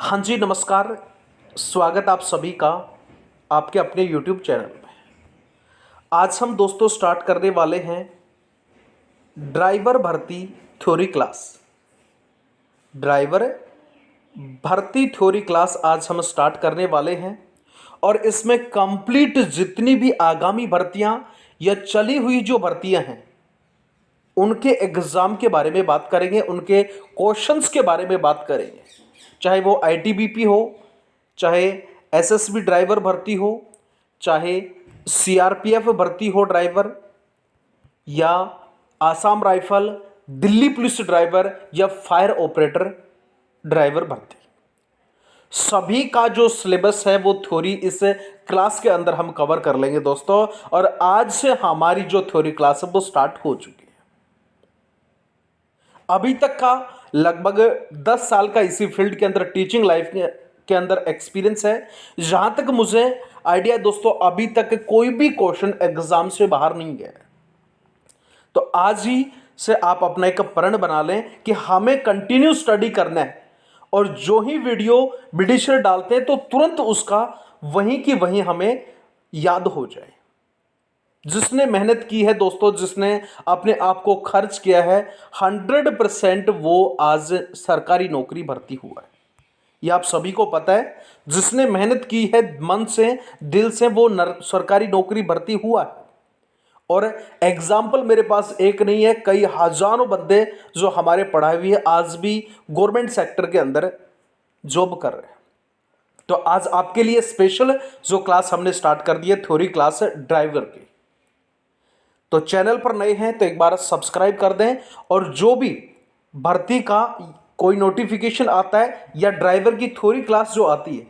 हाँ जी, नमस्कार। स्वागत आप सभी का आपके अपने यूट्यूब चैनल में। आज हम दोस्तों स्टार्ट करने वाले हैं ड्राइवर भर्ती थ्योरी क्लास। ड्राइवर भर्ती थ्योरी क्लास आज हम स्टार्ट करने वाले हैं और इसमें कंप्लीट जितनी भी आगामी भर्तियां या चली हुई जो भर्तियां हैं उनके एग्ज़ाम के बारे में बात करेंगे, उनके क्वेश्चंस के बारे में बात करेंगे। चाहे वो आईटीबीपी हो, चाहे एसएसबी ड्राइवर भर्ती हो, चाहे सीआरपीएफ भर्ती हो ड्राइवर, या Assam rifle, Delhi police driver या फायर ऑपरेटर ड्राइवर भर्ती, सभी का जो सिलेबस है वो थ्योरी इस क्लास के अंदर हम कवर कर लेंगे दोस्तों। और आज से हमारी जो थ्योरी क्लास है वो स्टार्ट हो चुकी है। अभी तक का लगभग 10 साल का इसी फील्ड के अंदर टीचिंग लाइफ के अंदर एक्सपीरियंस है। जहां तक मुझे आइडिया दोस्तों, अभी तक कोई भी क्वेश्चन एग्जाम से बाहर नहीं गया है। तो आज ही से आप अपना एक प्रण बना लें कि हमें कंटिन्यू स्टडी करना है और जो ही वीडियो विडिशर डालते हैं तो तुरंत उसका वहीं की वहीं हमें याद हो जाए। जिसने मेहनत की है दोस्तों, जिसने अपने आप को खर्च किया है, 100% वो आज सरकारी नौकरी भर्ती हुआ है। ये आप सभी को पता है। जिसने मेहनत की है मन से, दिल से, वो सरकारी नौकरी भर्ती हुआ है। और एग्जाम्पल मेरे पास एक नहीं है, कई हजारों बंदे जो हमारे पढ़ाए हुए आज भी गवर्नमेंट सेक्टर के अंदर जॉब कर रहे हैं। तो आज आपके लिए स्पेशल जो क्लास हमने स्टार्ट कर दी है, थ्योरी क्लास ड्राइवर की। तो चैनल पर नए हैं तो एक बार सब्सक्राइब कर दें, और जो भी भर्ती का कोई नोटिफिकेशन आता है या ड्राइवर की थ्योरी क्लास जो आती है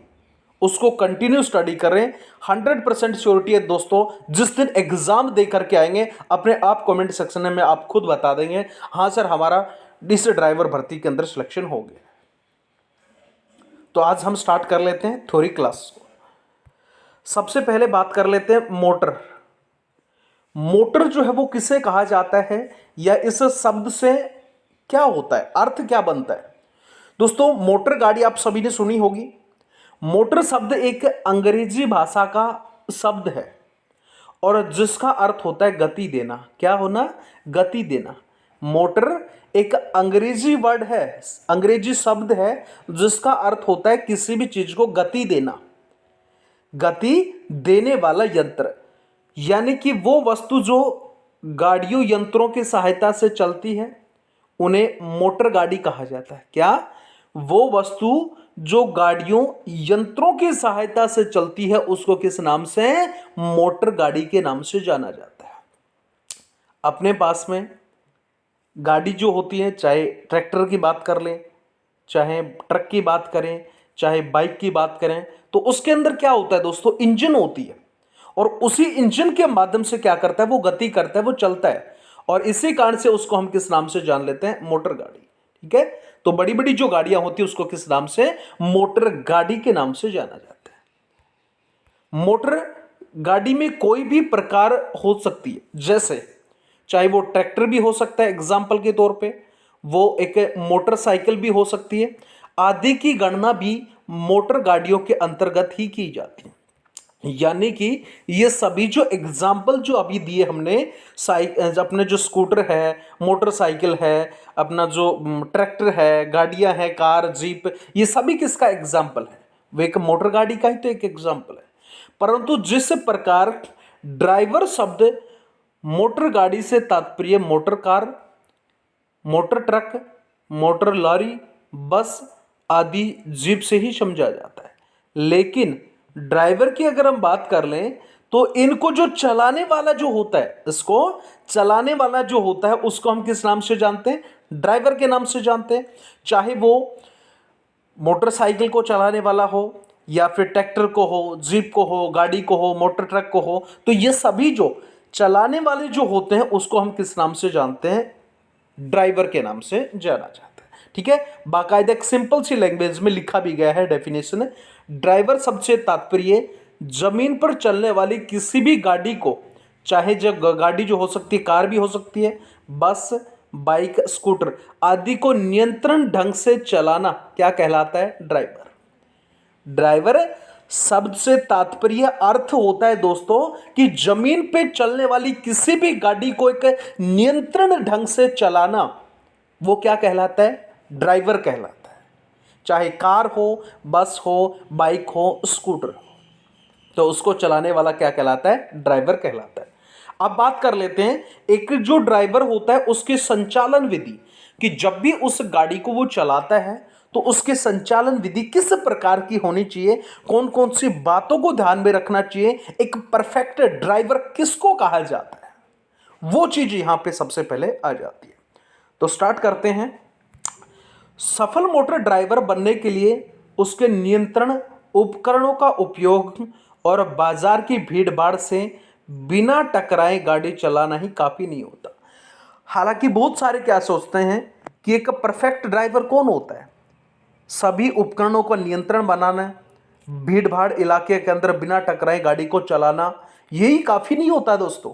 उसको कंटिन्यू स्टडी करें। 100% श्योरिटी है दोस्तों, जिस दिन एग्जाम दे करके आएंगे अपने आप कमेंट सेक्शन में आप खुद बता देंगे, हाँ सर हमारा इस ड्राइवर भर्ती के अंदर सिलेक्शन हो गया। तो आज हम स्टार्ट कर लेते हैं थ्योरी क्लास को। सबसे पहले बात कर लेते हैं मोटर। मोटर जो है वो किसे कहा जाता है, या इस शब्द से क्या होता है, अर्थ क्या बनता है। दोस्तों, मोटर गाड़ी आप सभी ने सुनी होगी। मोटर शब्द एक अंग्रेजी भाषा का शब्द है और जिसका अर्थ होता है गति देना। क्या होना? गति देना। मोटर एक अंग्रेजी वर्ड है, अंग्रेजी शब्द है जिसका अर्थ होता है किसी भी चीज को गति देना, गति देने वाला यंत्र। यानी कि वो वस्तु जो गाड़ियों यंत्रों की सहायता से चलती है उन्हें मोटर गाड़ी कहा जाता है। क्या? वो वस्तु जो गाड़ियों यंत्रों की सहायता से चलती है उसको किस नाम से? मोटर गाड़ी के नाम से जाना जाता है। अपने पास में गाड़ी जो होती है, चाहे ट्रैक्टर की बात कर लें, चाहे ट्रक की बात करें, चाहे बाइक की बात करें, तो उसके अंदर क्या होता है दोस्तों? इंजन होती है। और उसी इंजन के माध्यम से क्या करता है? वो गति करता है, वो चलता है। और इसी कारण से उसको हम किस नाम से जान लेते हैं? मोटर गाड़ी। ठीक है। तो बड़ी बड़ी जो गाड़ियां होती है उसको किस नाम से? मोटर गाड़ी के नाम से जाना जाता है। मोटर गाड़ी में कोई भी प्रकार हो सकती है, जैसे चाहे वो ट्रैक्टर भी हो सकता है एग्जाम्पल के तौर पे, वो एक मोटरसाइकिल भी हो सकती है, आदि की गणना भी मोटर गाड़ियों के अंतर्गत ही की जाती है। यानी कि ये सभी जो एग्जाम्पल जो अभी दिए हमने, अपने जो स्कूटर है, मोटरसाइकिल है, अपना जो ट्रैक्टर है, गाड़ियां हैं, कार, जीप, ये सभी किसका एग्जाम्पल है? वो एक मोटर गाड़ी का ही तो एक एग्जाम्पल है। परंतु जिस प्रकार ड्राइवर शब्द मोटर गाड़ी से तात्पर्य motor car, motor truck, motor lorry, bus आदि जीप से ही समझा जाता है। लेकिन ड्राइवर की अगर हम बात कर लें तो इनको जो चलाने वाला जो होता है, इसको चलाने वाला जो होता है उसको हम किस नाम से जानते हैं? ड्राइवर के नाम से जानते हैं। चाहे वो मोटरसाइकिल को चलाने वाला हो, या फिर ट्रैक्टर को हो, जीप को हो, गाड़ी को हो, मोटर ट्रक को हो, तो ये सभी जो चलाने वाले जो होते हैं उसको हम किस नाम से जानते हैं? ड्राइवर के नाम से जाना जाता है। ठीक है। बाकायदा एक सिंपल सी लैंग्वेज में लिखा भी गया है डेफिनेशन। ड्राइवर शब्द से तात्पर्य जमीन पर चलने वाली किसी भी गाड़ी को, चाहे जो गाड़ी जो हो सकती है, कार भी हो सकती है, बस, बाइक, स्कूटर आदि को नियंत्रण ढंग से चलाना क्या कहलाता है? ड्राइवर। ड्राइवर शब्द से तात्पर्य अर्थ होता है दोस्तों कि जमीन पे चलने वाली किसी भी गाड़ी को एक नियंत्रण ढंग से चलाना, वो क्या कहलाता है? ड्राइवर कहलाता है। चाहे कार हो, बस हो, बाइक हो, स्कूटर हो, तो उसको चलाने वाला क्या कहलाता है? ड्राइवर कहलाता है। अब बात कर लेते हैं एक जो ड्राइवर होता है उसके संचालन विधि, कि जब भी उस गाड़ी को वो चलाता है तो उसके संचालन विधि किस प्रकार की होनी चाहिए, कौन कौन सी बातों को ध्यान में रखना चाहिए, एक परफेक्ट ड्राइवर किसको कहा जाता है, वो चीज यहां पे सबसे पहले आ जाती है। तो स्टार्ट करते हैं। सफल मोटर ड्राइवर बनने के लिए उसके नियंत्रण उपकरणों का उपयोग और बाजार की भीड़ भाड़ से बिना टकराए गाड़ी चलाना ही काफी नहीं होता। हालांकि बहुत सारे क्या सोचते हैं कि एक परफेक्ट ड्राइवर कौन होता है? सभी उपकरणों का नियंत्रण बनाना, भीड़ भाड़ इलाके के अंदर बिना टकराए गाड़ी को चलाना, यही काफी नहीं होता दोस्तों।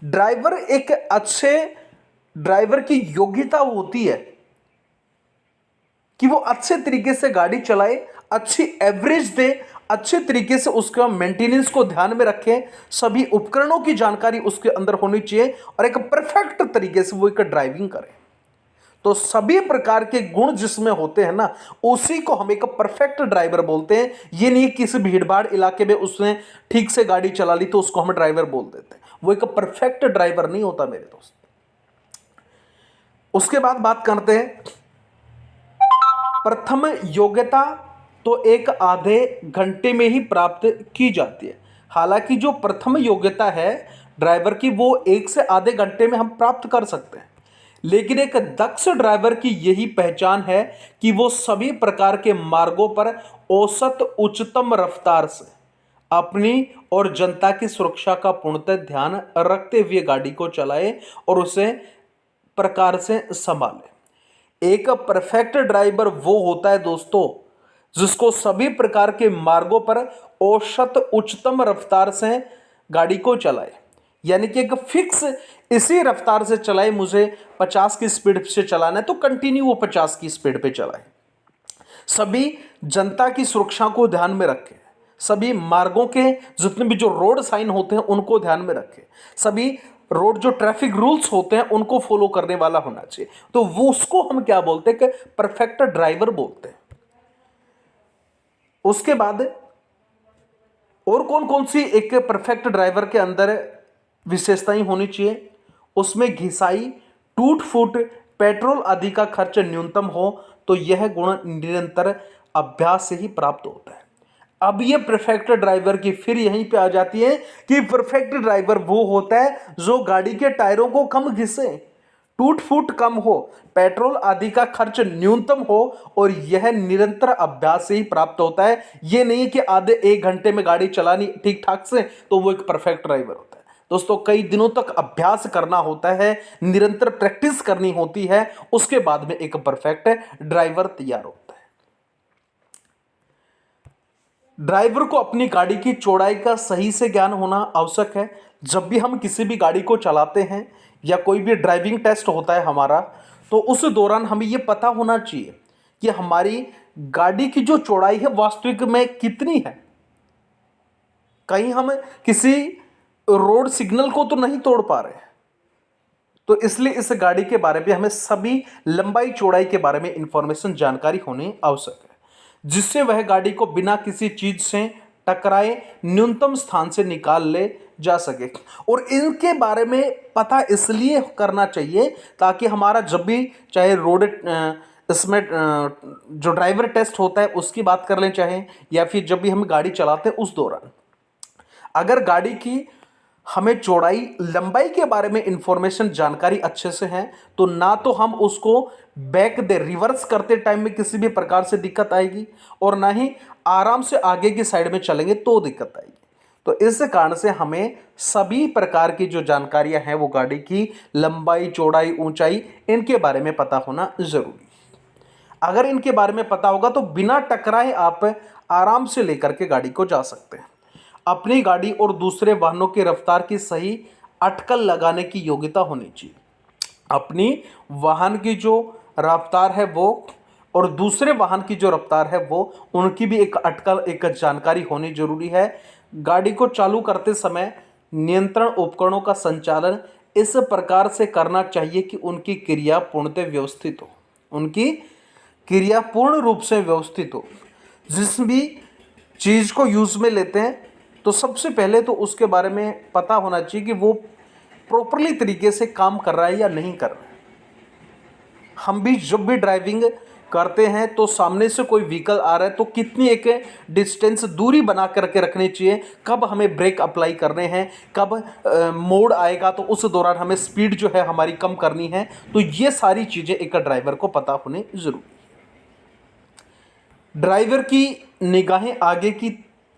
ड्राइवर एक अच्छे ड्राइवर की योग्यता होती है कि वो अच्छे तरीके से गाड़ी चलाए, अच्छी एवरेज दे, अच्छे तरीके से उसका मेंटेनेंस को ध्यान में रखें, सभी उपकरणों की जानकारी उसके अंदर होनी चाहिए और एक परफेक्ट तरीके से वो एक ड्राइविंग करे। तो सभी प्रकार के गुण जिसमें होते हैं ना, उसी को हम एक परफेक्ट ड्राइवर बोलते हैं। ये नहीं किसी भीड़ भाड़ इलाके में उसने ठीक से गाड़ी चला ली तो उसको हम ड्राइवर बोल देते हैं, वो एक परफेक्ट ड्राइवर नहीं होता मेरे दोस्त। उसके बाद बात करते हैं प्रथम योग्यता, तो एक आधे घंटे में ही प्राप्त की जाती है। हालांकि जो प्रथम योग्यता है ड्राइवर की, वो 1 से आधे घंटे में हम प्राप्त कर सकते हैं, लेकिन एक दक्ष ड्राइवर की यही पहचान है कि वो सभी प्रकार के मार्गों पर औसत उच्चतम रफ्तार से अपनी और जनता की सुरक्षा का पूर्णतः ध्यान रखते हुए गाड़ी को चलाए और उसे प्रकार से संभाले। एक परफेक्ट ड्राइवर वो होता है दोस्तों जिसको सभी प्रकार के मार्गों पर औसत उच्चतम रफ्तार से गाड़ी को चलाए, यानी कि एक फिक्स इसी रफ्तार से चलाए। मुझे 50 की स्पीड से चलाना है तो कंटिन्यू वो 50 की स्पीड पे चलाए। सभी जनता की सुरक्षा को ध्यान में रखे, सभी मार्गों के जितने भी जो रोड साइन होते हैं उनको ध्यान में रखे, सभी रोड जो ट्रैफिक रूल्स होते हैं उनको फॉलो करने वाला होना चाहिए। तो वो उसको हम क्या बोलते हैं कि परफेक्ट ड्राइवर बोलते हैं। उसके बाद और कौन कौन सी एक परफेक्ट ड्राइवर के अंदर विशेषताएं होनी चाहिए? उसमें घिसाई, टूट फूट, पेट्रोल आदि का खर्च न्यूनतम हो, तो यह गुण निरंतर अभ्यास से ही प्राप्त होता है। अब ये परफेक्ट ड्राइवर की फिर यहीं पे आ जाती है कि परफेक्ट ड्राइवर वो होता है जो गाड़ी के टायरों को कम घिसे, टूट फूट कम हो, पेट्रोल आदि का खर्च न्यूनतम हो, और यह निरंतर अभ्यास से ही प्राप्त होता है। यह नहीं कि आधे 1 घंटे में गाड़ी चलानी ठीक ठाक से तो वो एक परफेक्ट ड्राइवर होता है। दोस्तों कई दिनों तक अभ्यास करना होता है, निरंतर प्रैक्टिस करनी होती है, उसके बाद में एक परफेक्ट ड्राइवर तैयार होता है। ड्राइवर को अपनी गाड़ी की चौड़ाई का सही से ज्ञान होना आवश्यक है। जब भी हम किसी भी गाड़ी को चलाते हैं या कोई भी ड्राइविंग टेस्ट होता है हमारा, तो उस दौरान हमें यह पता होना चाहिए कि हमारी गाड़ी की जो चौड़ाई है वास्तविक में कितनी है। कहीं हम किसी रोड सिग्नल को तो नहीं तोड़ पा रहे हैं, तो इसलिए इस गाड़ी के बारे में हमें सभी लंबाई चौड़ाई के बारे में इंफॉर्मेशन जानकारी होनी आवश्यक है, जिससे वह गाड़ी को बिना किसी चीज से टकराए न्यूनतम स्थान से निकाल ले जा सके। और इनके बारे में पता इसलिए करना चाहिए ताकि हमारा जब भी चाहे रोड इसमें जो ड्राइवर टेस्ट होता है उसकी बात कर लें, चाहे या फिर जब भी हम गाड़ी चलाते हैं उस दौरान अगर गाड़ी की हमें चौड़ाई लंबाई के बारे में इंफॉर्मेशन जानकारी अच्छे से है तो ना तो हम उसको बैक दे रिवर्स करते टाइम में किसी भी प्रकार से दिक्कत आएगी, और ना ही आराम से आगे की साइड में चलेंगे तो दिक्कत आएगी। तो इस कारण से हमें सभी प्रकार की जो जानकारियां हैं वो गाड़ी की लंबाई चौड़ाई ऊंचाई इनके बारे में पता होना जरूरी। अगर इनके बारे में पता होगा तो बिना टकराए आप आराम से लेकर के गाड़ी को जा सकते हैं। अपनी गाड़ी और दूसरे वाहनों की रफ्तार की सही अटकल लगाने की योग्यता होनी चाहिए। अपनी वाहन की जो रफ्तार है वो और दूसरे वाहन की जो रफ्तार है वो उनकी भी एक अटकल, एक जानकारी होनी जरूरी है। गाड़ी को चालू करते समय नियंत्रण उपकरणों का संचालन इस प्रकार से करना चाहिए कि उनकी क्रिया पूर्णतः व्यवस्थित हो, उनकी क्रिया पूर्ण रूप से व्यवस्थित हो। जिस भी चीज़ को यूज़ में लेते हैं तो सबसे पहले तो उसके बारे में पता होना चाहिए कि वो प्रॉपरली तरीके से काम कर रहा है या नहीं कर रहा है। हम भी जब भी ड्राइविंग करते हैं तो सामने से कोई व्हीकल आ रहा है तो कितनी एक डिस्टेंस दूरी बना करके रखनी चाहिए, कब हमें ब्रेक अप्लाई करने हैं, कब मोड़ आएगा तो उस दौरान हमें स्पीड जो है हमारी कम करनी है। तो ये सारी चीज़ें एक ड्राइवर को पता होने जरूरी। ड्राइवर की निगाहें आगे की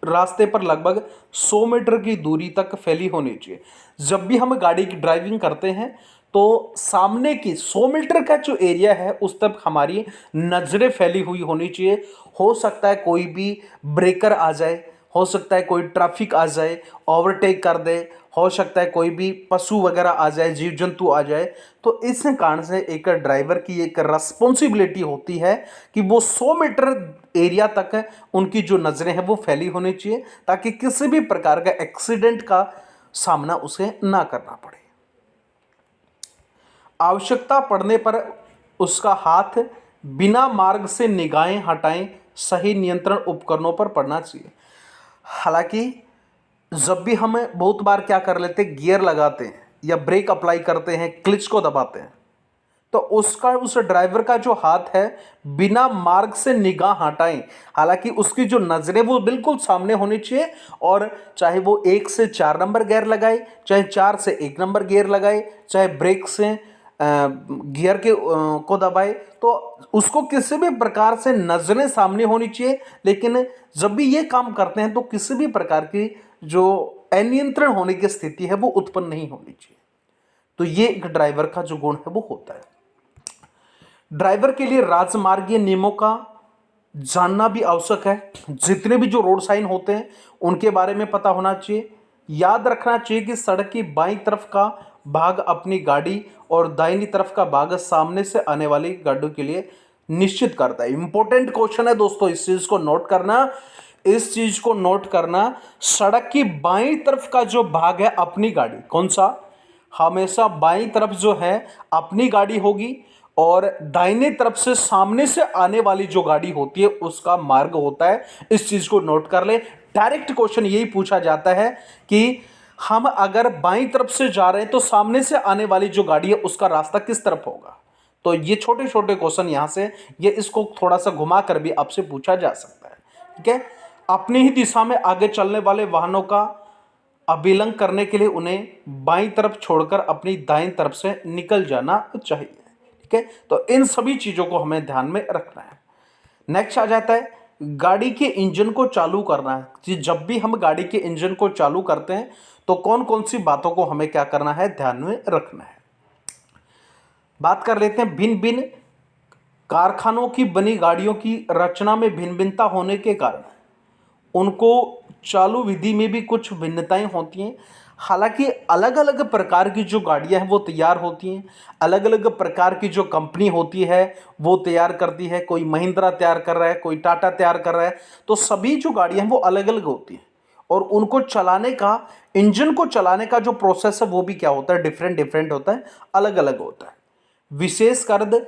रास्ते पर लगभग 100 मीटर की दूरी तक फैली होनी चाहिए। जब भी हम गाड़ी की ड्राइविंग करते हैं तो सामने की 100 मीटर का जो एरिया है उस तक हमारी नज़रें फैली हुई होनी चाहिए। हो सकता है कोई भी ब्रेकर आ जाए, हो सकता है कोई ट्रैफिक आ जाए, ओवरटेक कर दे, हो सकता है कोई भी पशु वगैरह आ जाए, जीव जंतु आ जाए। तो इस कारण से एक ड्राइवर की एक रिस्पॉन्सिबिलिटी होती है कि वो 100 मीटर एरिया तक उनकी जो नज़रें हैं वो फैली होनी चाहिए, ताकि किसी भी प्रकार का एक्सीडेंट का सामना उसे ना करना पड़े। आवश्यकता पड़ने पर उसका हाथ बिना मार्ग से निगाहें हटाएं सही नियंत्रण उपकरणों पर पड़ना चाहिए। हालांकि जब भी हम बहुत बार क्या कर लेते हैं, गियर लगाते हैं या ब्रेक अप्लाई करते हैं, क्लच को दबाते हैं, तो उसका उस ड्राइवर का जो हाथ है बिना मार्ग से निगाह हटाएं। हालांकि उसकी जो नज़रें वो बिल्कुल सामने होनी चाहिए, और चाहे वो 1 से 4 नंबर गियर लगाए, चाहे 4 से 1 नंबर गियर लगाए, चाहे ब्रेक से गियर के को दबाए, तो उसको किसी भी प्रकार से नज़रें सामने होनी चाहिए। लेकिन जब भी ये काम करते हैं तो किसी भी प्रकार की जो अनियंत्रण होने की स्थिति है वो उत्पन्न नहीं होनी चाहिए। तो ये एक ड्राइवर का जो गुण है वो होता है। ड्राइवर के लिए राजमार्गीय नियमों का जानना भी आवश्यक है। जितने भी जो रोड साइन होते हैं उनके बारे में पता होना चाहिए। याद रखना चाहिए कि सड़क की बाईं तरफ का भाग अपनी गाड़ी और दाहिनी तरफ का भाग सामने से आने वाली गाड़ियों के लिए निश्चित करता है। इंपॉर्टेंट क्वेश्चन है दोस्तों, इस चीज को नोट करना, इस चीज को नोट करना। सड़क की बाईं तरफ का जो भाग है अपनी गाड़ी, कौन सा, हमेशा बाईं तरफ जो है अपनी गाड़ी होगी, और दाहिने तरफ से सामने से आने वाली जो गाड़ी होती है उसका मार्ग होता है। इस चीज को नोट कर ले। डायरेक्ट क्वेश्चन यही पूछा जाता है कि हम अगर बाईं तरफ से जा रहे हैं तो सामने से आने वाली जो गाड़ी है उसका रास्ता किस तरफ होगा। तो ये छोटे छोटे क्वेश्चन यहां से ये इसको थोड़ा सा घुमा कर भी आपसे पूछा जा सकता है। ठीक है, अपनी ही दिशा में आगे चलने वाले वाहनों का अभिलंघन करने के लिए उन्हें बाईं तरफ छोड़कर अपनी दाईं तरफ से निकल जाना चाहिए। ठीक है, तो इन सभी चीजों को हमें ध्यान में रखना है। नेक्स्ट आ जाता है गाड़ी के इंजन को चालू करना है। कि जब भी हम गाड़ी के इंजन को चालू करते हैं तो कौन कौन सी बातों को हमें क्या करना है, ध्यान में रखना है। बात कर लेते हैं भिन्न भिन्न कारखानों की बनी गाड़ियों की रचना में भिन्न भिन्नता होने के कारण उनको चालू विधि में भी कुछ भिन्नताएं होती हैं। हालांकि अलग अलग प्रकार की जो गाड़ियां हैं वो तैयार होती हैं, अलग अलग प्रकार की जो कंपनी होती है वो तैयार करती है। कोई महिंद्रा तैयार कर रहा है, कोई टाटा तैयार कर रहा है। तो सभी जो गाड़ियां हैं वो अलग अलग होती हैं, और उनको चलाने का, इंजन को चलाने का जो प्रोसेस है वो भी क्या होता है, डिफरेंट डिफरेंट होता है, अलग अलग होता है। विशेषकर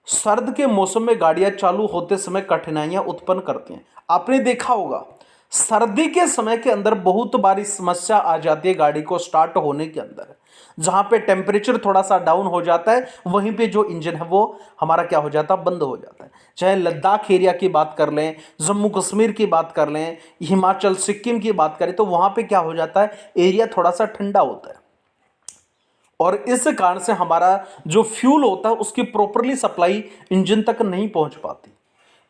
सर्द के मौसम में गाड़ियां चालू होते समय कठिनाइयां उत्पन्न करती हैं। आपने देखा होगा सर्दी के समय के अंदर बहुत बारी समस्या आ जाती है गाड़ी को स्टार्ट होने के अंदर। जहां पे टेम्परेचर थोड़ा सा डाउन हो जाता है वहीं पे जो इंजन है वो हमारा क्या हो जाता है, बंद हो जाता है। चाहे लद्दाख एरिया की बात कर लें, जम्मू कश्मीर की बात कर लें, हिमाचल सिक्किम की बात करें, तो वहां पे क्या हो जाता है, एरिया थोड़ा सा ठंडा होता है, और इस कारण से हमारा जो फ्यूल होता है उसकी प्रॉपरली सप्लाई इंजन तक नहीं पहुंच पाती।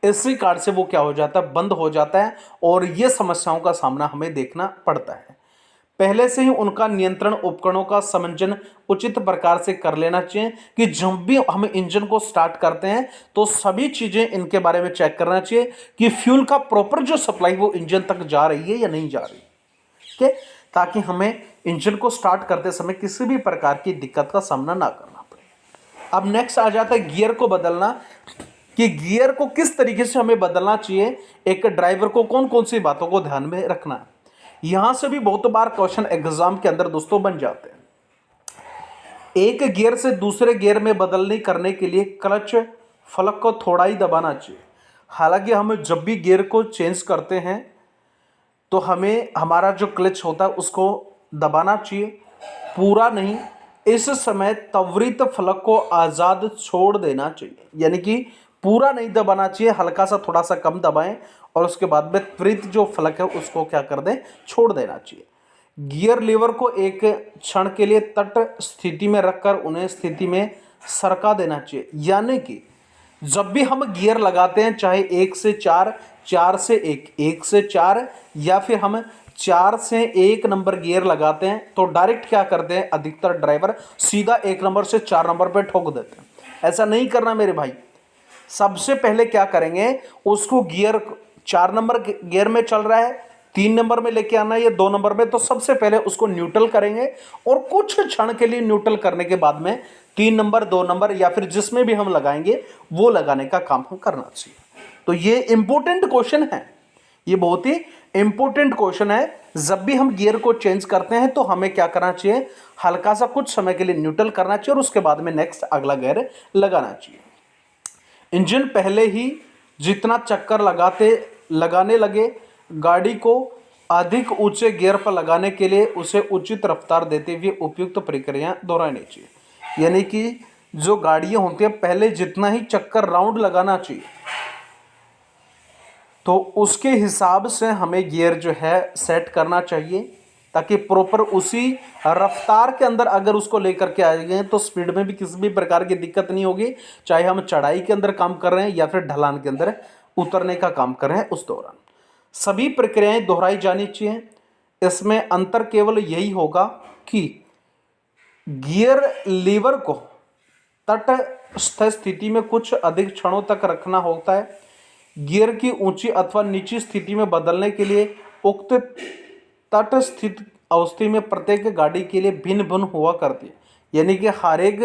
इसी कारण से वो क्या हो जाता है, बंद हो जाता है, और ये समस्याओं का सामना हमें देखना पड़ता है। पहले से ही उनका नियंत्रण उपकरणों का समंजन उचित प्रकार से कर लेना चाहिए कि जब भी हम इंजन को स्टार्ट करते हैं तो सभी चीजें इनके बारे में चेक करना चाहिए कि फ्यूल का प्रॉपर जो सप्लाई वो इंजन तक जा रही है या नहीं जा रही। ठीक है, ताकि हमें इंजन को स्टार्ट करते समय किसी भी प्रकार की दिक्कत का सामना ना करना पड़े। अब नेक्स्ट आ जाता है गियर को बदलना, कि गियर को किस तरीके से हमें बदलना चाहिए, एक ड्राइवर को कौन कौन सी बातों को ध्यान में रखना है। यहां से भी बहुत बार क्वेश्चन एग्जाम के अंदर दोस्तों बन जाते हैं। एक गियर से दूसरे गियर में बदलने करने के लिए क्लच फलक को थोड़ा ही दबाना चाहिए। हालांकि हम जब भी गियर को चेंज करते हैं तो हमें हमारा जो क्लच होता है उसको दबाना चाहिए, पूरा नहीं। इस समय त्वरित फलक को आज़ाद छोड़ देना चाहिए, यानी कि पूरा नहीं दबाना चाहिए, हल्का सा थोड़ा सा कम दबाएं और उसके बाद में त्वरित जो फलक है उसको क्या कर दें, छोड़ देना चाहिए। गियर लीवर को एक क्षण के लिए तट स्थिति में रखकर उन्हें स्थिति में सरका देना चाहिए, यानी कि जब भी हम गियर लगाते हैं, चाहे 1 से 4, 4 से 1, 1 से 4 या फिर हम 4 से 1 नंबर गियर लगाते हैं, तो डायरेक्ट क्या करते हैं अधिकतर ड्राइवर, सीधा 1 नंबर से 4 नंबर पे ठोक देते हैं। ऐसा नहीं करना मेरे भाई। सबसे पहले क्या करेंगे, उसको गियर 4 नंबर गियर में चल रहा है, 3 नंबर में लेके आना है या 2 नंबर में, तो सबसे पहले उसको न्यूट्रल करेंगे और कुछ क्षण के लिए न्यूट्रल करने के बाद में 3 नंबर, 2 नंबर या फिर जिसमें भी हम लगाएंगे वो लगाने का काम हम करना चाहिए। तो ये इंपॉर्टेंट क्वेश्चन है, ये बहुत ही इंपॉर्टेंट क्वेश्चन है। जब भी हम गियर को चेंज करते हैं तो हमें क्या करना चाहिए, हल्का सा कुछ समय के लिए न्यूट्रल करना चाहिए और उसके बाद में नेक्स्ट अगला गियर लगाना चाहिए। इंजन पहले ही जितना चक्कर लगाने लगे, गाड़ी को अधिक ऊंचे गियर पर लगाने के लिए उसे उचित रफ्तार देते हुए उपयुक्त प्रक्रिया दोहरानी चाहिए। यानी कि जो गाड़ियां होती हैं पहले जितना ही चक्कर राउंड लगाना चाहिए, तो उसके हिसाब से हमें गियर जो है सेट करना चाहिए, ताकि प्रॉपर उसी रफ्तार के अंदर अगर उसको लेकर के आएंगे तो स्पीड में भी किसी भी प्रकार की दिक्कत नहीं होगी, चाहे हम चढ़ाई के अंदर काम कर रहे हैं या फिर ढलान के अंदर उतरने का काम कर रहे हैं उस दौरान। सभी प्रक्रियाएं दोहराई जानी चाहिए। इसमें अंतर केवल यही होगा कि गियर लीवर को तटस्थ स्थिति में कुछ अधिक क्षणों तक रखना होता है। गियर की ऊंची अथवा नीची स्थिति में बदलने के लिए उक्त तटस्थित अवस्था में प्रत्येक गाड़ी के लिए भिन्न भिन्न हुआ करती है। यानी कि हर एक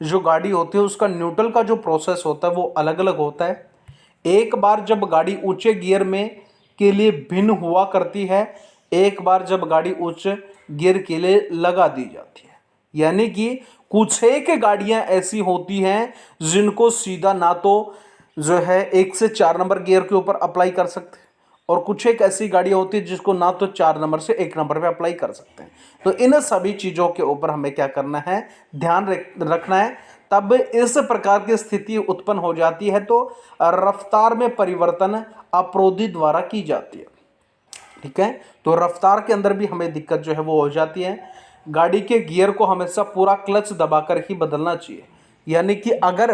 जो गाड़ी होती है उसका न्यूट्रल का जो प्रोसेस होता है वो अलग अलग होता है। एक बार जब गाड़ी ऊंचे गियर में के लिए भिन्न हुआ करती है, एक बार जब गाड़ी उच्च गियर के लिए लगा दी जाती है। यानी कि कुछ एक गाड़ियां ऐसी होती हैं जिनको सीधा ना तो जो है 1 से 4 नंबर गियर के ऊपर अप्लाई कर सकते हैं, और कुछ एक ऐसी गाड़ियां होती है जिसको ना तो 4 नंबर से 1 नंबर पे अप्लाई कर सकते हैं। तो इन सभी चीज़ों के ऊपर हमें क्या करना है, ध्यान रखना है। तब इस प्रकार की स्थिति उत्पन्न हो जाती है तो रफ्तार में परिवर्तन अवरोधी द्वारा की जाती है। ठीक है, तो रफ्तार के अंदर भी हमें दिक्कत जो है वो हो जाती है। गाड़ी के गियर को हमेशा पूरा क्लच दबाकर ही बदलना चाहिए। यानी कि अगर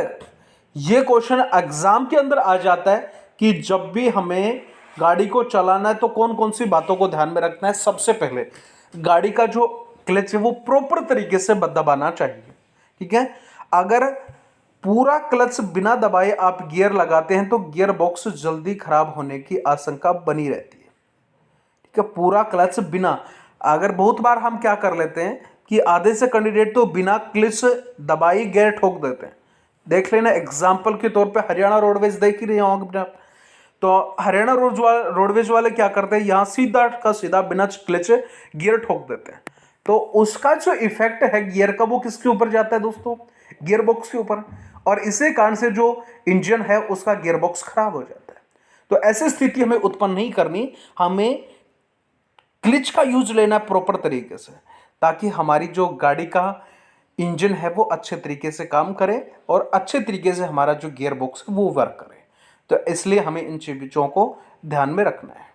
ये क्वेश्चन एग्जाम के अंदर आ जाता है कि जब भी हमें गाड़ी को चलाना है तो कौन कौन सी बातों को ध्यान में रखना है, सबसे पहले गाड़ी का जो क्लच है वो प्रॉपर तरीके से दबाना चाहिए। ठीक है, अगर पूरा क्लच बिना दबाए आप गियर लगाते हैं तो गियर बॉक्स जल्दी खराब होने की आशंका बनी रहती है। ठीक है, पूरा क्लच बिना, अगर बहुत बार हम क्या कर लेते हैं कि आधे से कैंडिडेट तो बिना क्लच दबाई गियर ठोक देते हैं। देख लेना, एग्जाम्पल के तौर पे हरियाणा रोडवेज देख ही रहे होंगे आप। तो हरियाणा रोडवेज वाले क्या करते हैं, यहाँ सीधा का सीधा बिना क्लच गियर ठोक देते हैं। तो उसका जो इफेक्ट है गियर का वो किसके ऊपर जाता है दोस्तों, गियर बॉक्स के ऊपर, और इसी कारण से जो इंजन है उसका गियर बॉक्स खराब हो जाता है। तो ऐसी स्थिति हमें उत्पन्न नहीं करनी, हमें क्लच का यूज लेना प्रॉपर तरीके से, ताकि हमारी जो गाड़ी का इंजन है वो अच्छे तरीके से काम करे और अच्छे तरीके से हमारा जो गियर बॉक्स है वो वर्क करे। तो इसलिए हमें इन चीज़ों को ध्यान में रखना है।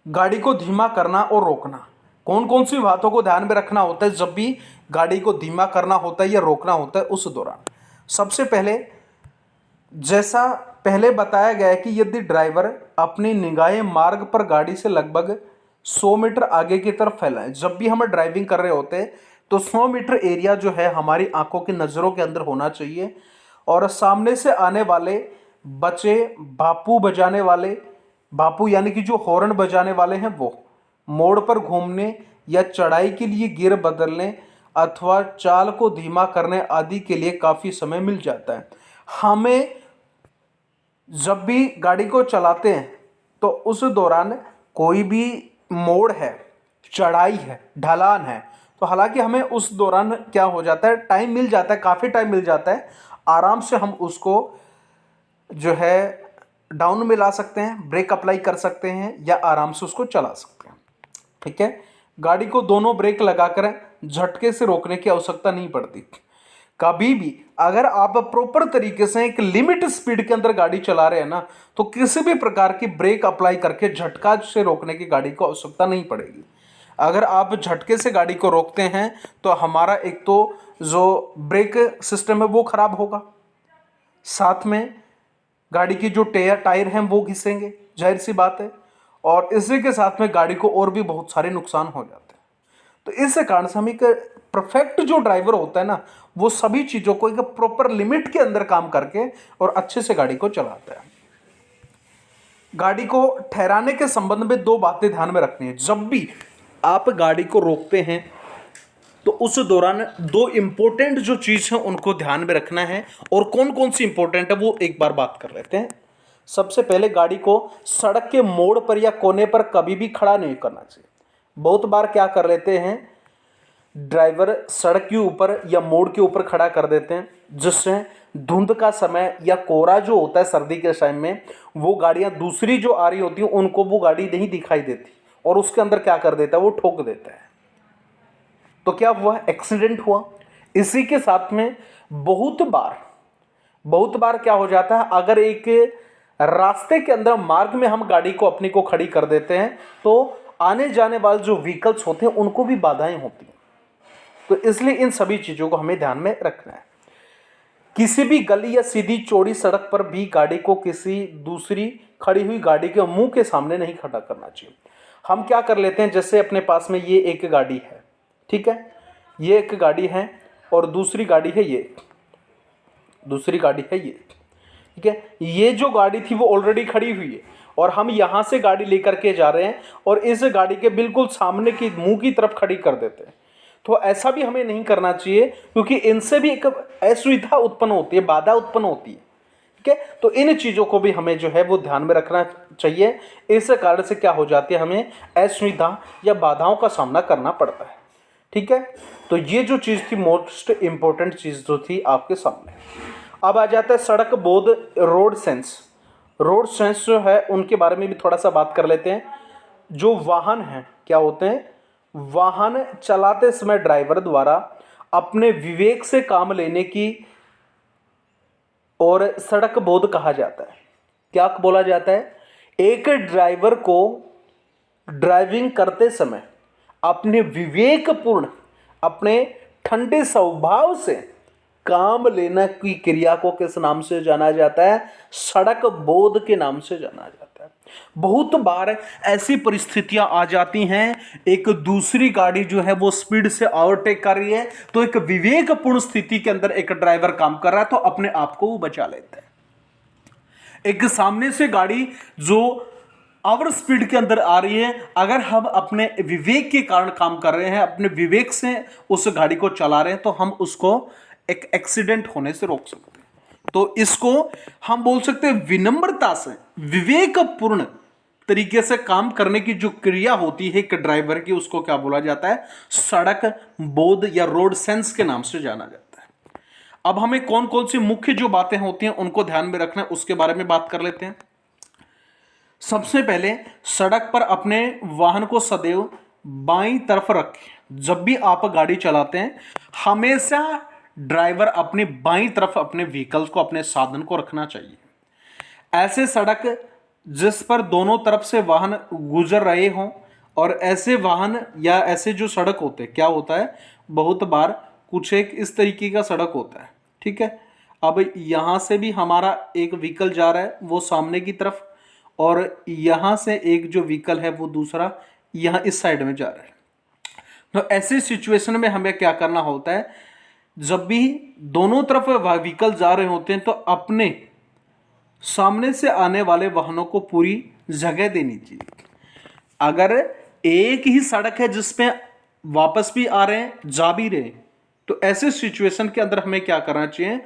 गाड़ी को धीमा करना और रोकना, कौन कौन सी बातों को ध्यान में रखना होता है जब भी गाड़ी को धीमा करना होता है या रोकना होता है उस दौरान। सबसे पहले, जैसा पहले बताया गया है कि यदि ड्राइवर अपनी निगाहें मार्ग पर गाड़ी से लगभग 100 मीटर आगे की तरफ फैलाएं। जब भी हम ड्राइविंग कर रहे होते हैं तो 100 मीटर एरिया जो है हमारी आंखों की नज़रों के अंदर होना चाहिए, और सामने से आने वाले बच्चे बापू बजाने वाले, बापू यानी कि जो हॉर्न बजाने वाले हैं, वो मोड़ पर घूमने या चढ़ाई के लिए गियर बदलने अथवा चाल को धीमा करने आदि के लिए काफ़ी समय मिल जाता है। हमें जब भी गाड़ी को चलाते हैं तो उस दौरान कोई भी मोड़ है, चढ़ाई है, ढलान है, तो हालांकि हमें उस दौरान क्या हो जाता है, टाइम मिल जाता है, काफ़ी टाइम मिल जाता है, आराम से हम उसको जो है डाउन में ला सकते हैं, ब्रेक अप्लाई कर सकते हैं या आराम से उसको चला सकते हैं। ठीक है, गाड़ी को दोनों ब्रेक लगाकर झटके से रोकने की आवश्यकता नहीं पड़ती। कभी भी अगर आप प्रॉपर तरीके से एक लिमिट स्पीड के अंदर गाड़ी चला रहे हैं ना, तो किसी भी प्रकार की ब्रेक अप्लाई करके झटका से रोकने की गाड़ी को आवश्यकता नहीं पड़ेगी। अगर आप झटके से गाड़ी को रोकते हैं तो हमारा एक तो जो ब्रेक सिस्टम है वो खराब होगा, साथ में गाड़ी की जो टायर हैं वो घिसेंगे, जाहिर सी बात है, और इसी के साथ में गाड़ी को और भी बहुत सारे नुकसान हो जाते हैं। तो इस कारण से हम एक परफेक्ट जो ड्राइवर होता है ना, वो सभी चीज़ों को एक प्रॉपर लिमिट के अंदर काम करके और अच्छे से गाड़ी को चलाता है। गाड़ी को ठहराने के संबंध में दो बातें ध्यान में रखनी है। जब भी आप गाड़ी को रोकते हैं तो उस दौरान दो इंपॉर्टेंट जो चीज़ है उनको ध्यान में रखना है, और कौन कौन सी इंपॉर्टेंट है वो एक बार बात कर लेते हैं। सबसे पहले, गाड़ी को सड़क के मोड़ पर या कोने पर कभी भी खड़ा नहीं करना चाहिए। बहुत बार क्या कर लेते हैं, ड्राइवर सड़क के ऊपर या मोड़ के ऊपर खड़ा कर देते हैं, जिससे धुंध का समय या कोहरा जो होता है सर्दी के टाइम में, वो गाड़ियां दूसरी जो आ रही होती हैं उनको वो गाड़ी नहीं दिखाई देती और उसके अंदर क्या कर देता है, वो ठोक देता है। तो क्या हुआ, एक्सीडेंट हुआ। इसी के साथ में बहुत बार क्या हो जाता है, अगर एक रास्ते के अंदर मार्ग में हम गाड़ी को अपनी को खड़ी कर देते हैं तो आने जाने वाले जो व्हीकल्स होते हैं उनको भी बाधाएं होती हैं। तो इसलिए इन सभी चीज़ों को हमें ध्यान में रखना है। किसी भी गली या सीधी चौड़ी सड़क पर भी गाड़ी को किसी दूसरी खड़ी हुई गाड़ी के मुंह के सामने नहीं खड़ा करना चाहिए। हम क्या कर लेते हैं, जैसे अपने पास में ये एक गाड़ी है, ठीक है, ये एक गाड़ी है और दूसरी गाड़ी है ये, ठीक है। ये जो गाड़ी थी वो ऑलरेडी खड़ी हुई है और हम यहाँ से गाड़ी लेकर के जा रहे हैं और इस गाड़ी के बिल्कुल सामने की मुंह की तरफ खड़ी कर देते हैं। तो ऐसा भी हमें नहीं करना चाहिए, क्योंकि इनसे भी एक असुविधा उत्पन्न होती है, बाधा उत्पन्न होती है। ठीक है, तो इन चीज़ों को भी हमें जो है वो ध्यान में रखना चाहिए। इस कारण से क्या हो जाती है, हमें असुविधा या बाधाओं का सामना करना पड़ता है। ठीक है, तो ये जो चीज़ थी, मोस्ट इंपॉर्टेंट चीज़ जो थी आपके सामने। अब आ जाता है सड़क बोध, रोड सेंस। रोड सेंस जो है उनके बारे में भी थोड़ा सा बात कर लेते हैं। जो वाहन हैं, क्या होते हैं, वाहन चलाते समय ड्राइवर द्वारा अपने विवेक से काम लेने की और सड़क बोध कहा जाता है। क्या बोला जाता है, एक ड्राइवर को ड्राइविंग करते समय अपने विवेकपूर्ण, अपने ठंडे स्वभाव से काम लेना की क्रिया को किस नाम से जाना जाता है, सड़क बोध के नाम से जाना जाता है। बहुत बार ऐसी परिस्थितियां आ जाती हैं, एक दूसरी गाड़ी जो है वो स्पीड से ओवरटेक कर रही है, तो एक विवेकपूर्ण स्थिति के अंदर एक ड्राइवर काम कर रहा है तो अपने आप को वो बचा लेता है। एक सामने से गाड़ी जो ओवर स्पीड के अंदर आ रही है, अगर हम अपने विवेक के कारण काम कर रहे हैं, अपने विवेक से उस गाड़ी को चला रहे हैं, तो हम उसको एक एक्सीडेंट होने से रोक सकते हैं। तो इसको हम बोल सकते हैं विनम्रता से, विवेकपूर्ण तरीके से काम करने की जो क्रिया होती है एक ड्राइवर की, उसको क्या बोला जाता है, सड़क बोध या रोड सेंस के नाम से जाना जाता है। अब हमें कौन कौन सी मुख्य जो बातें होती हैं उनको ध्यान में रखना है, उसके बारे में बात कर लेते हैं। सबसे पहले, सड़क पर अपने वाहन को सदैव बाईं तरफ रखें। जब भी आप गाड़ी चलाते हैं, हमेशा ड्राइवर अपनी बाईं तरफ अपने व्हीकल्स को, अपने साधन को रखना चाहिए। ऐसे सड़क जिस पर दोनों तरफ से वाहन गुजर रहे हों, और ऐसे वाहन या ऐसे जो सड़क होते हैं, क्या होता है, बहुत बार कुछ एक इस तरीके का सड़क होता है, ठीक है। अब यहाँ से भी हमारा एक व्हीकल जा रहा है वो सामने की तरफ, और यहाँ से एक जो व्हीकल है वो दूसरा यहाँ इस साइड में जा रहा है। तो ऐसे सिचुएशन में हमें क्या करना होता है, जब भी दोनों तरफ व्हीकल जा रहे होते हैं तो अपने सामने से आने वाले वाहनों को पूरी जगह देनी चाहिए। अगर एक ही सड़क है जिसपे वापस भी आ रहे हैं, जा भी रहे हैं, तो ऐसे सिचुएशन के अंदर हमें क्या करना चाहिए,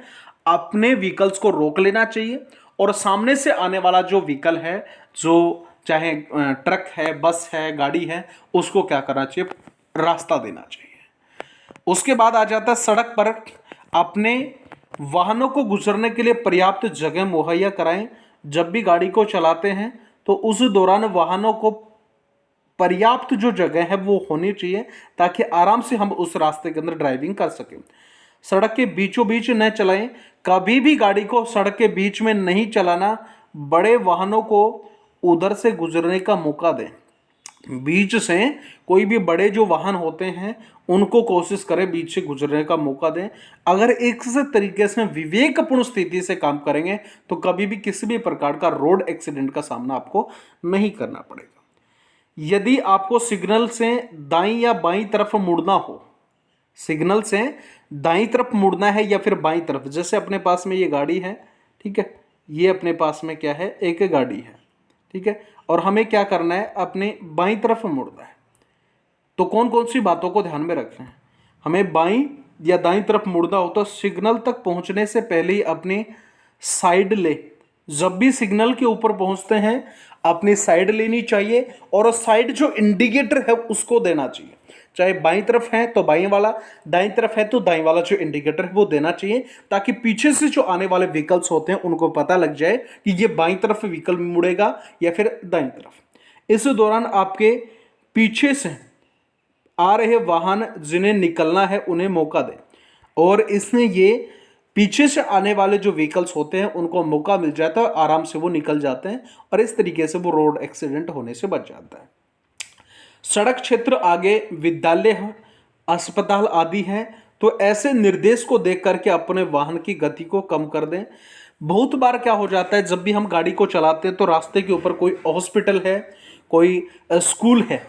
अपने व्हीकल्स को रोक लेना चाहिए और सामने से आने वाला जो व्हीकल है, जो चाहे ट्रक है, बस है, गाड़ी है, उसको क्या करना चाहिए, रास्ता देना चाहिए। उसके बाद आ जाता है सड़क पर अपने वाहनों को गुजरने के लिए पर्याप्त जगह मुहैया कराएं। जब भी गाड़ी को चलाते हैं तो उस दौरान वाहनों को पर्याप्त जो जगह है वो होनी चाहिए, ताकि आराम से हम उस रास्ते के अंदर ड्राइविंग कर सकें। सड़क के बीचों बीच न चलाएं। कभी भी गाड़ी को सड़क के बीच में नहीं चलाना। बड़े वाहनों को उधर से गुजरने का मौका दें। बीच से कोई भी बड़े जो वाहन होते हैं उनको कोशिश करें बीच से गुजरने का मौका दें। अगर एक से तरीके से विवेकपूर्ण स्थिति से काम करेंगे तो कभी भी किसी भी प्रकार का रोड एक्सीडेंट का सामना आपको नहीं करना पड़ेगा। यदि आपको सिग्नल से दाईं या बाईं तरफ मुड़ना हो, सिग्नल से दाईं तरफ मुड़ना है या फिर बाईं तरफ, जैसे अपने पास में ये गाड़ी है, ठीक है, ये अपने पास में क्या है, एक गाड़ी है, ठीक है, और हमें क्या करना है, अपने बाईं तरफ मुड़ना है। तो कौन कौन सी बातों को ध्यान में रखना है, हमें बाईं या दाईं तरफ मुड़ना हो तो सिग्नल तक पहुंचने से पहले ही अपनी साइड ले। जब भी सिग्नल के ऊपर पहुंचते हैं अपनी साइड लेनी चाहिए और साइड जो इंडिकेटर है उसको देना चाहिए। चाहे बाईं तरफ है तो बाईं वाला, दाईं तरफ है तो दाईं वाला जो इंडिकेटर है वो देना चाहिए, ताकि पीछे से जो आने वाले व्हीकल्स होते हैं उनको पता लग जाए कि ये बाईं तरफ व्हीकल मुड़ेगा या फिर दाईं तरफ। इस दौरान आपके पीछे से आ रहे वाहन जिन्हें निकलना है उन्हें मौका दें, और इसमें ये पीछे से आने वाले जो व्हीकल्स होते हैं उनको मौका मिल जाता है, आराम से वो निकल जाते हैं और इस तरीके से वो रोड एक्सीडेंट होने से बच जाता है। सड़क क्षेत्र आगे विद्यालय, अस्पताल आदि हैं तो ऐसे निर्देश को देख करके अपने वाहन की गति को कम कर दें। बहुत बार क्या हो जाता है, जब भी हम गाड़ी को चलाते हैं तो रास्ते के ऊपर कोई हॉस्पिटल है, कोई स्कूल है,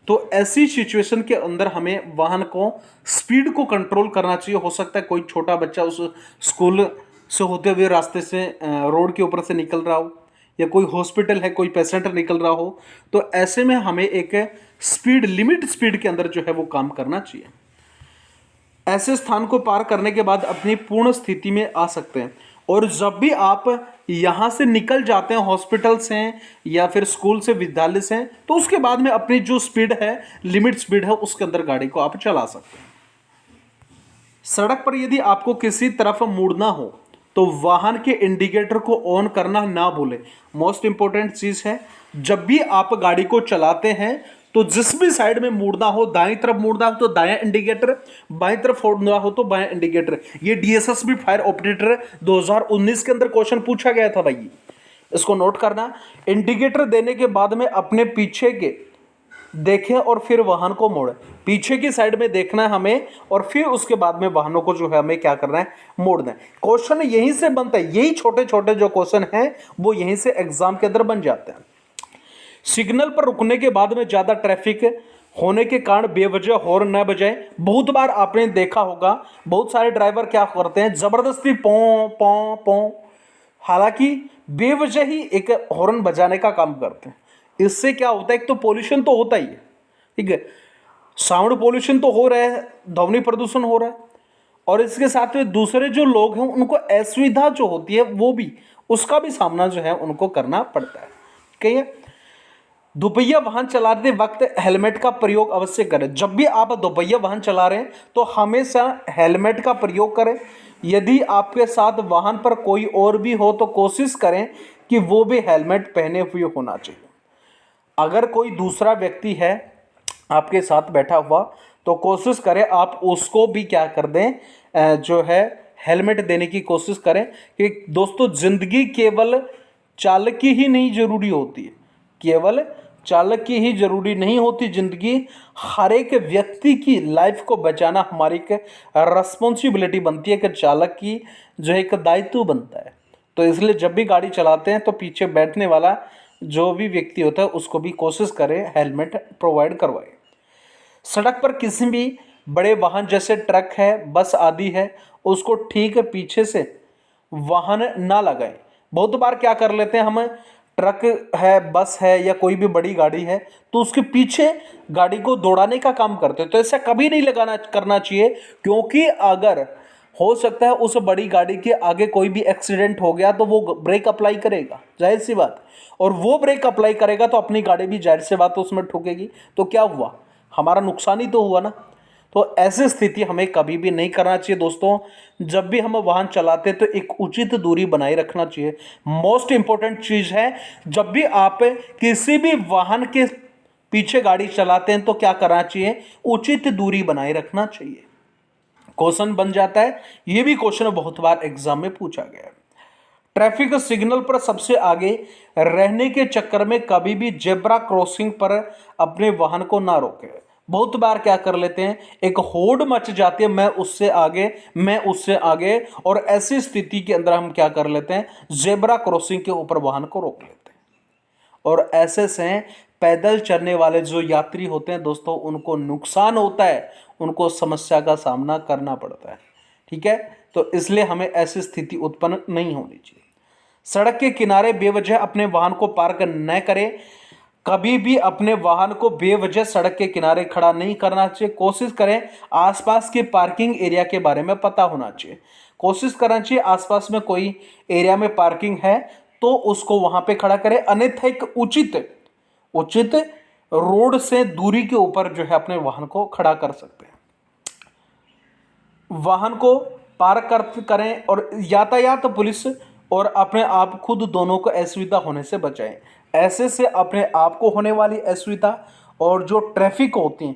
तो ऐसी सिचुएशन के अंदर हमें वाहन को स्पीड को कंट्रोल करना चाहिए। हो सकता है कोई छोटा बच्चा उस स्कूल से होते हुए रास्ते से रोड के ऊपर से निकल रहा हो, या कोई हॉस्पिटल है, कोई पेशेंट निकल रहा हो, तो ऐसे में हमें एक स्पीड लिमिट स्पीड के अंदर जो है वो काम करना चाहिए। ऐसे स्थान को पार करने के बाद अपनी पूर्ण स्थिति में आ सकते हैं। और जब भी आप यहाँ से निकल जाते हैं हॉस्पिटल से या फिर स्कूल से, विद्यालय से, तो उसके बाद में अपनी जो स्पीड है, लिमिट स्पीड है, उसके अंदर गाड़ी को आप चला सकते हैं। सड़क पर यदि आपको किसी तरफ मुड़ना हो तो वाहन के इंडिकेटर को ऑन करना ना भूलें। मोस्ट इंपॉर्टेंट चीज है, जब भी आप गाड़ी को चलाते हैं तो जिस भी साइड में मुड़ना हो, दाएं तरफ मुड़ना हो तो दायां इंडिकेटर, बाएं तरफ मुड़ना हो तो बायां इंडिकेटर। ये डीएसएसबी फायर ऑपरेटर 2019 के अंदर क्वेश्चन पूछा गया था भाई, इसको नोट करना। इंडिकेटर देने के बाद में अपने पीछे के देखें और फिर वाहन को मोड़ें। पीछे की साइड में देखना है हमें और फिर उसके बाद में वाहनों को जो है हमें क्या करना है, मोड़ना है। क्वेश्चन यहीं से बनता है, यही छोटे छोटे जो क्वेश्चन हैं वो यहीं से एग्जाम के अंदर बन जाते हैं। सिग्नल पर रुकने के बाद में ज्यादा ट्रैफिक होने के कारण बेवजह हॉर्न न बजाएं। बहुत बार आपने देखा होगा बहुत सारे ड्राइवर क्या करते हैं, जबरदस्ती पों पों पों, हालांकि बेवजह ही एक हॉर्न बजाने का काम करते हैं। इससे क्या होता है, एक तो पोल्यूशन तो होता ही है, ठीक है, साउंड पोल्यूशन तो हो रहा है, ध्वनि प्रदूषण हो रहा है, और इसके साथ में दूसरे जो लोग हैं उनको असुविधा जो होती है वो भी, उसका भी सामना जो है उनको करना पड़ता है। ठीक है, दोपहिया वाहन चलाते वक्त हेलमेट का प्रयोग अवश्य करें। जब भी आप दोपहिया वाहन चला रहे हैं तो हमेशा हेलमेट का प्रयोग करें। यदि आपके साथ वाहन पर कोई और भी हो तो कोशिश करें कि वो भी हेलमेट पहने हुए होना चाहिए। अगर कोई दूसरा व्यक्ति है आपके साथ बैठा हुआ तो कोशिश करें आप उसको भी क्या कर दें, जो है हेलमेट देने की कोशिश करें। कि दोस्तों जिंदगी केवल चालक की ही नहीं जरूरी होती है, केवल चालक की ही जरूरी नहीं होती जिंदगी, हर एक व्यक्ति की लाइफ को बचाना हमारी एक रिस्पॉन्सिबिलिटी बनती है, कि चालक की जो एक दायित्व बनता है। तो इसलिए जब भी गाड़ी चलाते हैं तो पीछे बैठने वाला जो भी व्यक्ति होता है उसको भी कोशिश करें हेलमेट प्रोवाइड करवाए। सड़क पर किसी भी बड़े वाहन जैसे ट्रक है, बस आदि है, उसको ठीक पीछे से वाहन ना लगाएं। बहुत बार क्या कर लेते हैं हम, ट्रक है, बस है या कोई भी बड़ी गाड़ी है तो उसके पीछे गाड़ी को दौड़ाने का काम करते हैं। तो ऐसा कभी नहीं करना चाहिए, क्योंकि अगर हो सकता है उस बड़ी गाड़ी के आगे कोई भी एक्सीडेंट हो गया तो वो ब्रेक अप्लाई करेगा, जाहिर सी बात, और वो ब्रेक अप्लाई करेगा तो अपनी गाड़ी भी जाहिर सी बात उसमें ठुकेगी, तो क्या हुआ, हमारा नुकसान ही तो हुआ ना। तो ऐसी स्थिति हमें कभी भी नहीं करना चाहिए दोस्तों। जब भी हम वाहन चलाते तो एक उचित दूरी बनाए रखना चाहिए। मोस्ट इंपॉर्टेंट चीज है, जब भी आप किसी भी वाहन के पीछे गाड़ी चलाते हैं तो क्या करना चाहिए, उचित दूरी बनाए रखना चाहिए। क्वेश्चन बन जाता है, यह भी क्वेश्चन बहुत बार एग्जाम में पूछा गया है। ट्रैफिक सिग्नल पर सबसे आगे रहने के चक्कर में कभी भी जेब्रा क्रॉसिंग पर अपने वाहन को ना रोके। बहुत बार क्या कर लेते हैं, एक होड़ मच जाती है, मैं उससे आगे, मैं उससे आगे, और ऐसी स्थिति के अंदर हम क्या कर लेते हैं, जेब्रा क्रॉसिंग के ऊपर वाहन को रोक लेते हैं। और ऐसे से पैदल चलने वाले जो यात्री होते हैं दोस्तों, उनको नुकसान होता है, उनको समस्या का सामना करना पड़ता है। ठीक है, तो इसलिए हमें ऐसी स्थिति उत्पन्न नहीं होनी चाहिए। सड़क के किनारे बेवजह अपने वाहन को पार्क न करें। कभी भी अपने वाहन को बेवजह सड़क के किनारे खड़ा नहीं करना चाहिए। कोशिश करें आसपास के पार्किंग एरिया के बारे में पता होना चाहिए। कोशिश करना चाहिए आसपास में कोई एरिया में पार्किंग है तो उसको वहां पे खड़ा करें, अन्यथा एक उचित रोड से दूरी के ऊपर जो है अपने वाहन को खड़ा कर सकते हैं। वाहन को पार्क करें और यातायात पुलिस और अपने आप खुद दोनों को असुविधा होने से बचाएं। ऐसे से अपने आप को होने वाली असुविधा और जो ट्रैफिक होती है,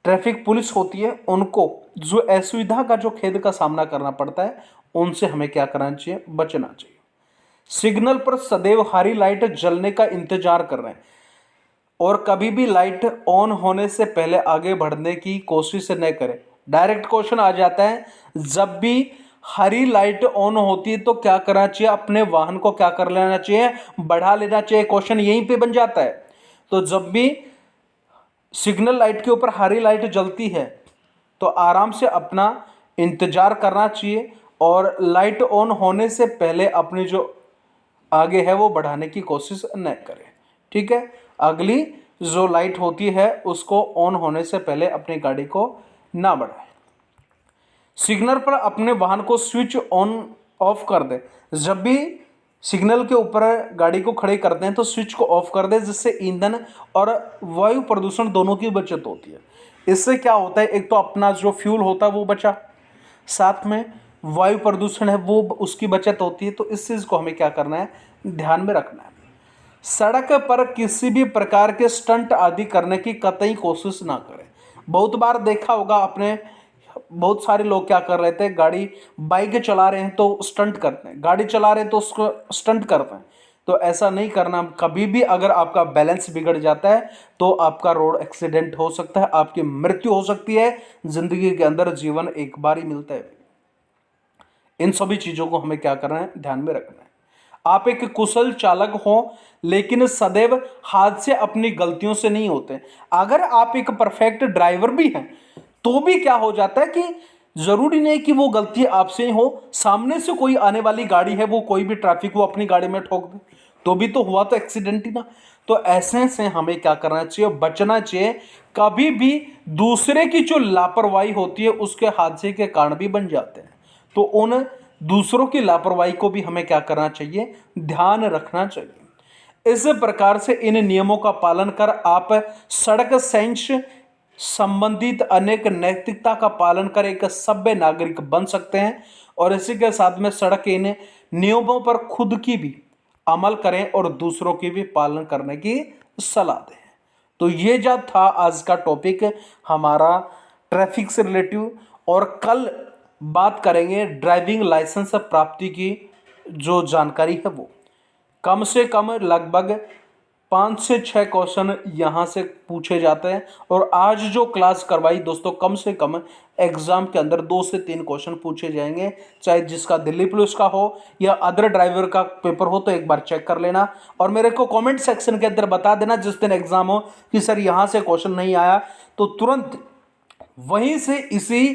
ट्रैफिक पुलिस होती है, उनको जो असुविधा का जो खेद का सामना करना पड़ता है, उनसे हमें क्या करना चाहिए, बचना चाहिए। सिग्नल पर सदैव हरी लाइट जलने का इंतजार कर रहे हैं और कभी भी लाइट ऑन होने से पहले आगे बढ़ने की कोशिश न करें। डायरेक्ट क्वेश्चन आ जाता है, जब भी हरी लाइट ऑन होती है तो क्या करना चाहिए, अपने वाहन को क्या कर लेना चाहिए, बढ़ा लेना चाहिए। क्वेश्चन यहीं पे बन जाता है। तो जब भी सिग्नल लाइट के ऊपर हरी लाइट जलती है तो आराम से अपना इंतजार करना चाहिए और लाइट ऑन होने से पहले अपनी जो आगे है वो बढ़ाने की कोशिश न करें। ठीक है, अगली जो लाइट होती है उसको ऑन होने से पहले अपनी गाड़ी को ना बढ़ाएं। सिग्नल पर अपने वाहन को स्विच ऑन ऑफ कर दें। जब भी सिग्नल के ऊपर गाड़ी को खड़े करते हैं तो स्विच को ऑफ कर दें, जिससे ईंधन और वायु प्रदूषण दोनों की बचत होती है। इससे क्या होता है, एक तो अपना जो फ्यूल होता है वो बचा, साथ में वायु प्रदूषण है वो उसकी बचत होती है। तो इस चीज़ को हमें क्या करना है, ध्यान में रखना है। सड़क पर किसी भी प्रकार के स्टंट आदि करने की कतई कोशिश ना करें। बहुत बार देखा होगा आपने, बहुत सारे लोग क्या कर रहे थे, गाड़ी बाइक चला रहे हैं तो स्टंट करते हैं, गाड़ी चला रहे हैं तो उसको स्टंट करते हैं। तो ऐसा नहीं करना। कभी भी अगर आपका बैलेंस बिगड़ जाता है तो आपका रोड एक्सीडेंट हो सकता है, आपकी मृत्यु हो सकती है। जिंदगी के अंदर जीवन एक बार ही मिलता है। इन सभी चीजों को हमें क्या करना है, ध्यान में रखना है। आप एक कुशल चालक हो लेकिन सदैव हादसे अपनी गलतियों से नहीं होते। अगर आप एक परफेक्ट ड्राइवर भी हैं तो भी क्या हो जाता है कि जरूरी नहीं कि वो गलती आपसे ही हो, सामने से कोई आने वाली गाड़ी है, वो कोई भी ट्रैफिक वो अपनी गाड़ी में ठोक दे तो भी तो हुआ, तो एक्सीडेंट ही ना। तो ऐसे से हमें क्या करना चाहिए, बचना चाहिए। कभी भी दूसरे की जो लापरवाही होती है उसके हादसे के कारण भी बन जाते हैं। तो उन दूसरों की लापरवाही को भी हमें क्या करना चाहिए, ध्यान रखना चाहिए। इस प्रकार से इन नियमों का पालन कर आप सड़क सेंस संबंधित अनेक नैतिकता का पालन कर एक सभ्य नागरिक बन सकते हैं। और इसी के साथ में सड़क के इन नियमों पर खुद की भी अमल करें और दूसरों की भी पालन करने की सलाह दें। तो ये जो था आज का टॉपिक हमारा ट्रैफिक से रिलेटिव, और कल बात करेंगे ड्राइविंग लाइसेंस प्राप्ति की जो जानकारी है वो। कम से कम लगभग 5 से 6 क्वेश्चन यहाँ से पूछे जाते हैं। और आज जो क्लास करवाई दोस्तों, कम से कम एग्जाम के अंदर 2 से 3 क्वेश्चन पूछे जाएंगे, चाहे जिसका दिल्ली पुलिस का हो या अदर ड्राइवर का पेपर हो, तो एक बार चेक कर लेना और मेरे को कमेंट सेक्शन के अंदर बता देना जिस दिन एग्जाम हो कि सर यहाँ से क्वेश्चन नहीं आया, तो तुरंत वहीं से इसी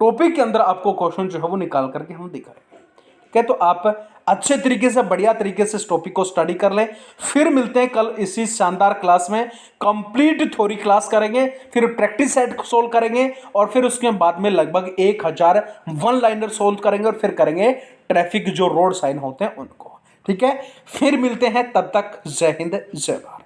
टॉपिक के अंदर आपको क्वेश्चन जो है वो निकाल करके हम दिखाएंगे। ठीक है, तो आप अच्छे तरीके से, बढ़िया तरीके से इस टॉपिक को स्टडी कर लें। फिर मिलते हैं कल इसी शानदार क्लास में। कंप्लीट थ्योरी क्लास करेंगे, फिर प्रैक्टिस सेट सोल्व करेंगे और फिर उसके बाद में लगभग 1000 वन लाइनर सोल्व करेंगे और फिर करेंगे ट्रैफिक जो रोड साइन होते हैं उनको। ठीक है, फिर मिलते हैं, तब तक जय हिंद जय भारत।